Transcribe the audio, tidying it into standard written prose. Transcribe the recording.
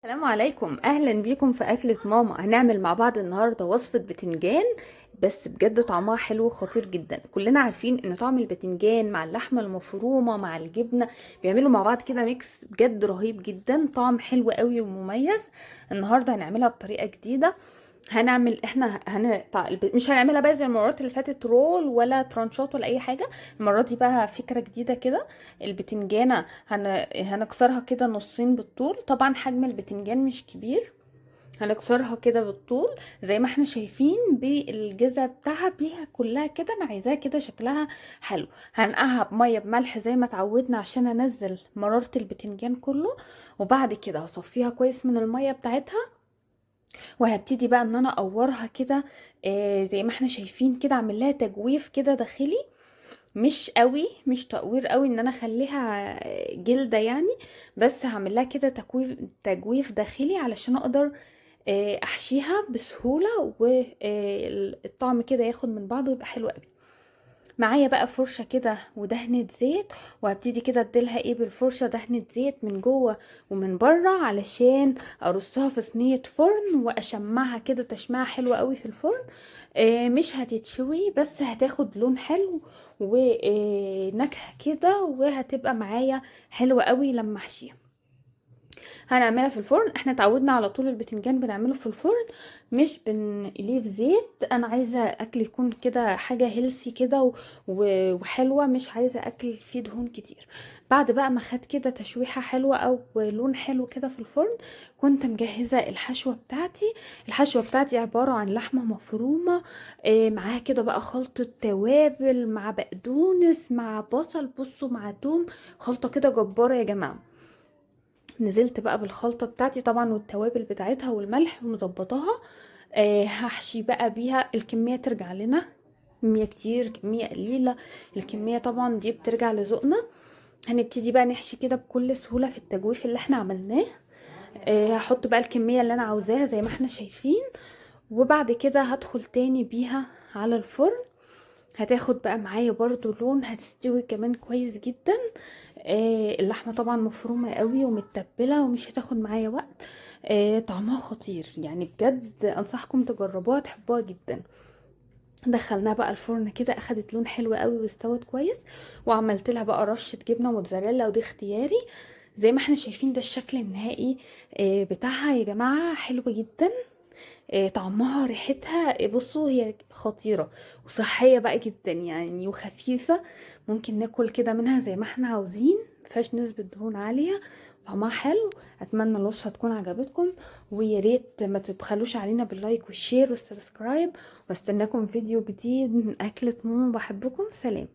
السلام عليكم، اهلا بيكم في اكلة ماما. هنعمل مع بعض النهارده وصفة بتنجان، بس بجد طعمها حلو وخطير جدا. كلنا عارفين ان طعم البتنجان مع اللحمة المفرومة مع الجبنة بيعملوا مع بعض كده ميكس بجد رهيب جدا، طعم حلو قوي ومميز. النهارده هنعملها بطريقة جديدة. هنعمل احنا مش هنعملها بقى زي المرات اللي فاتت رول ولا ترانشات ولا اي حاجة. المرة دي بقى فكرة جديدة كده. البتنجانة هنكسرها كده نصين بالطول، طبعا حجم البتنجان مش كبير. هنكسرها كده بالطول زي ما احنا شايفين بالجذع بتاعها بيها كلها كده. انا عايزاها كده شكلها حلو. هنقعها بميه بملح زي ما اتعودنا عشان انزل مرارة البتنجان كله، وبعد كده هصفيها كويس من الميه بتاعتها، وهبتدي بقى ان انا اقورها كده. زي ما احنا شايفين كده، اعمل لها تجويف كده داخلي، مش قوي، مش تقوير قوي ان انا اخليها جلدة يعني. بس هعمل لها كده تجويف داخلي علشان اقدر احشيها بسهولة، والطعم كده ياخد من بعضه ويبقى حلو قوي. معايا بقى فرشة كده ودهنة زيت، وهبتدي كده اديلها ايه بالفرشة دهنة زيت من جوه ومن بره علشان ارصها في صينية فرن واشمعها كده تشميعة حلوة قوي في الفرن. مش هتتشوي بس هتاخد لون حلو ونكهة كده، وهتبقى معايا حلوة قوي لما احشيها. هنعملها في الفرن. احنا اتعودنا على طول البتنجان بنعمله في الفرن، مش بنقليه في زيت. انا عايزه اكل يكون كده حاجه هيلسي كده وحلوه، مش عايزه اكل فيه دهون كتير. بعد بقى ما خد كده تشويحه حلوه او لون حلو كده في الفرن، كنت مجهزه الحشوه بتاعتي. الحشوه بتاعتي عباره عن لحمه مفرومه، معاها كده بقى خلطه توابل مع بقدونس مع بصل، بصوا، مع توم. خلطه كده جباره يا جماعه. نزلت بقى بالخلطة بتاعتي طبعا والتوابل بتاعتها والملح ومظبطاها. هحشي بقى بيها. الكمية ترجع لنا، كمية كتير كمية قليلة، الكمية طبعا دي بترجع لذوقنا. هنبتدي بقى نحشي كده بكل سهولة في التجويف اللي احنا عملناه. هحط بقى الكمية اللي انا عاوزاها زي ما احنا شايفين، وبعد كده هدخل تاني بيها على الفرن. هتاخد بقى معايا برضو لون، هتستوي كمان كويس جدا. اللحمة طبعا مفرومة قوي ومتبلة ومش هتاخد معايا وقت. طعمها خطير يعني، بجد انصحكم تجربوها تحبوها جدا. دخلناها بقى الفرن كده، اخدت لون حلو قوي واستوت كويس. وعملت لها بقى رشة جبنة موتزاريلا، ودي اختياري. زي ما احنا شايفين ده الشكل النهائي بتاعها يا جماعة، حلو جدا. طعمها ريحتها بصوا هي خطيرة، وصحية بقى جدا يعني، وخفيفة. ممكن ناكل كده منها زي ما احنا عاوزين، مفيهاش نسبة دهون عالية، طعمها حلو. اتمنى الوصفة تكون عجبتكم، ويا ريت ما تبخلوش علينا باللايك والشير والسبسكرايب. واستناكم فيديو جديد من اكلة ماما. بحبكم، سلام.